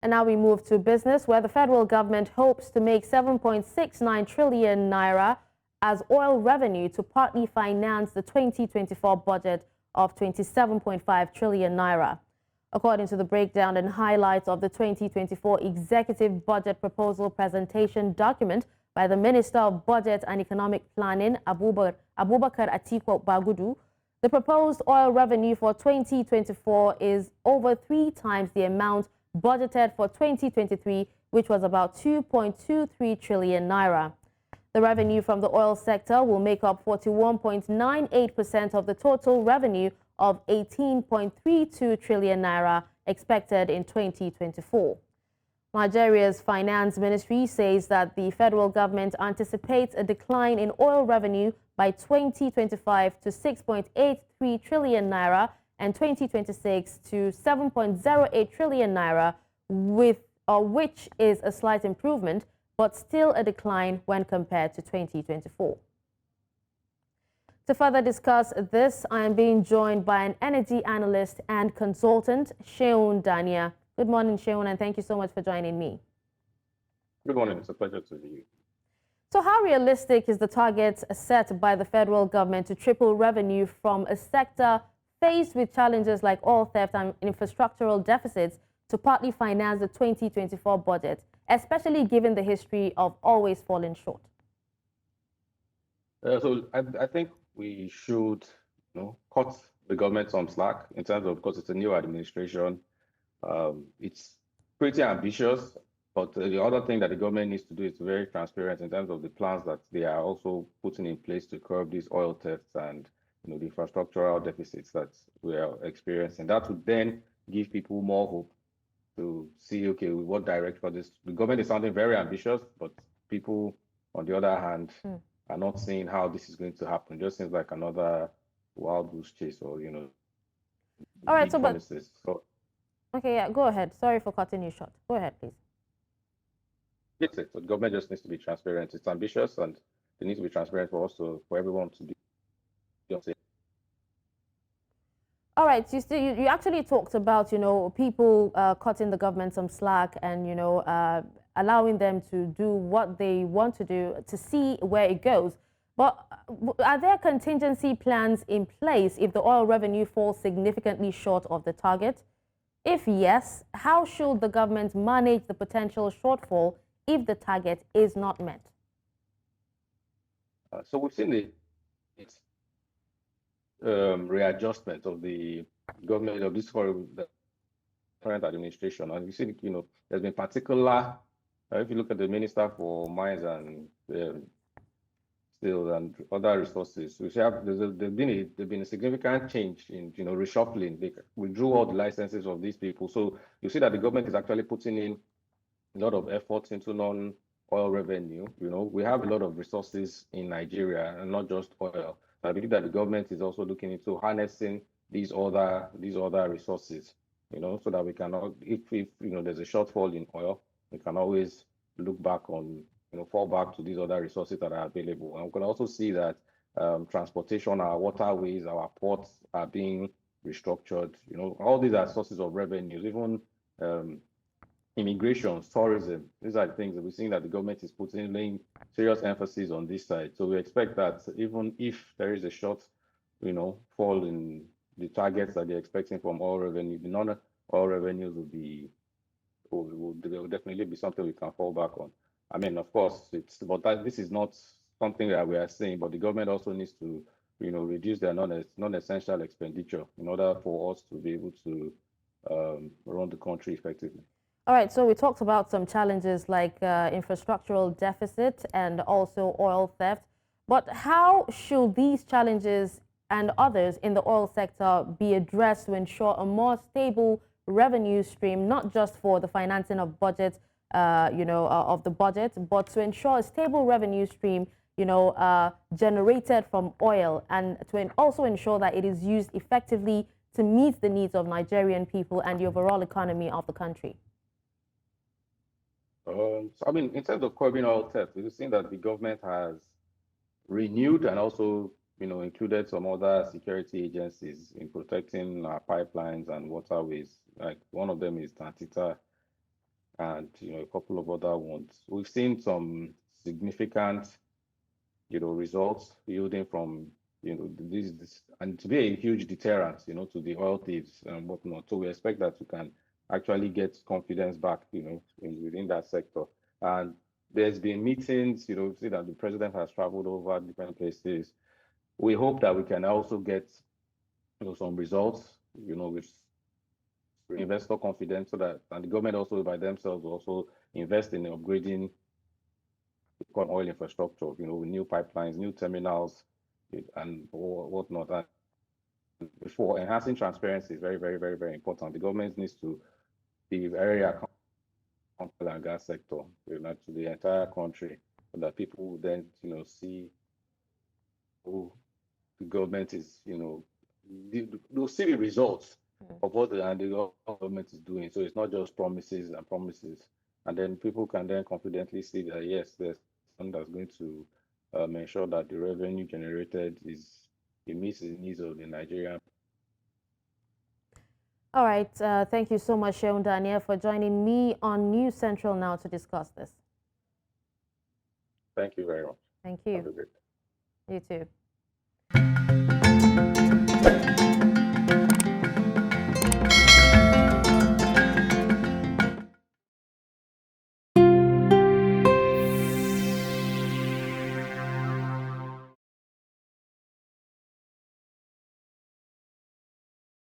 And now we move to business, where the federal government hopes to make 7.69 trillion naira as oil revenue to partly finance the 2024 budget of 27.5 trillion naira. According to the breakdown and highlights of the 2024 Executive Budget Proposal Presentation document by the Minister of Budget and Economic Planning, Abubakar Atiku Bagudu, the proposed oil revenue for 2024 is over 3 times the amount budgeted for 2023, which was about 2.23 trillion naira. The revenue from the oil sector will make up 41.98% of the total revenue of 18.32 trillion naira expected in 2024. Nigeria's finance ministry says that the federal government anticipates a decline in oil revenue by 2025 to 6.83 trillion naira and 2026 to 7.08 trillion naira, which is a slight improvement, but still a decline when compared to 2024. To further discuss this, I am being joined by an energy analyst and consultant, Seun Dania. Good morning, Seun, and thank you so much for joining me. Good morning. It's a pleasure to be you. So how realistic is the target set by the federal government to triple revenue from a sector faced with challenges like oil theft and infrastructural deficits to partly finance the 2024 budget, especially given the history of always falling short? So I think we should, cut the government some slack in terms of, because it's a new administration. It's pretty ambitious, but the other thing that the government needs to do is very transparent in terms of the plans that they are also putting in place to curb these oil thefts and the infrastructural deficits that we are experiencing. That would then give people more hope to see, okay, what direction this. The government is sounding very ambitious, but people, on the other hand, are not seeing how this is going to happen. It just seems like another wild goose chase, or all right, so promises. Okay, yeah, go ahead. Sorry for cutting you short. Go ahead, please. Yes, so the government just needs to be transparent. It's ambitious, and they need to be transparent for everyone to be. All right, you actually talked about people cutting the government some slack and allowing them to do what they want to do to see where it goes. But are there contingency plans in place if the oil revenue falls significantly short of the target? If yes, how should the government manage the potential shortfall if the target is not met? So we've seen it's readjustment of the government of this current administration, and we see, there's been particular. If you look at the Minister for Mines and Steel and other resources, we have there's been a significant change in reshuffling. They withdrew all the licenses of these people, so you see that the government is actually putting in a lot of efforts into non-oil revenue. We have a lot of resources in Nigeria, and not just oil. I believe that the government is also looking into harnessing these other resources, so that we can, if there's a shortfall in oil, we can always look back on, fall back to these other resources that are available. And we can also see that transportation, our waterways, our ports are being restructured. All these are sources of revenues, even immigration, tourism. These are the things that we're seeing that the government is laying serious emphasis on this side. So we expect that even if there is a short, fall in the targets that they're expecting from oil revenue, the non-oil revenues will definitely be something we can fall back on. I mean, of course, this is not something that we are saying, but the government also needs to, reduce their non-essential expenditure in order for us to be able to run the country effectively. All right, so we talked about some challenges like infrastructural deficit and also oil theft. But how should these challenges and others in the oil sector be addressed to ensure a more stable revenue stream, not just for the financing of budget, of the budget, but to ensure a stable revenue stream, generated from oil, and to also ensure that it is used effectively to meet the needs of Nigerian people and the overall economy of the country? So, I mean, in terms of curbing oil theft, we've seen that the government has renewed and also, included some other security agencies in protecting our pipelines and waterways. Like one of them is Tantita. and a couple of other ones. We've seen some significant results yielding from this and to be a huge deterrent to the oil thieves and whatnot. So we expect that we can actually get confidence back within that sector. And there's been meetings, see that the president has traveled over different places. We hope that we can also get some results with investor confidence, so that and the government also by themselves will also invest in upgrading oil infrastructure, with new pipelines, new terminals, and whatnot. And for enhancing transparency is very, very, very, very important. The government needs to be very accountable oil and gas sector, to the entire country, so that people will then, see who the government is, they'll see the results of what the government is doing. So it's not just promises and promises. And then people can then confidently see that, yes, there's someone that's going to ensure that the revenue generated it meets the needs of the Nigerian. All right. Thank you so much, Seun Dania, for joining me on News Central now to discuss this. Thank you very much. Thank you. Have a great day. You too.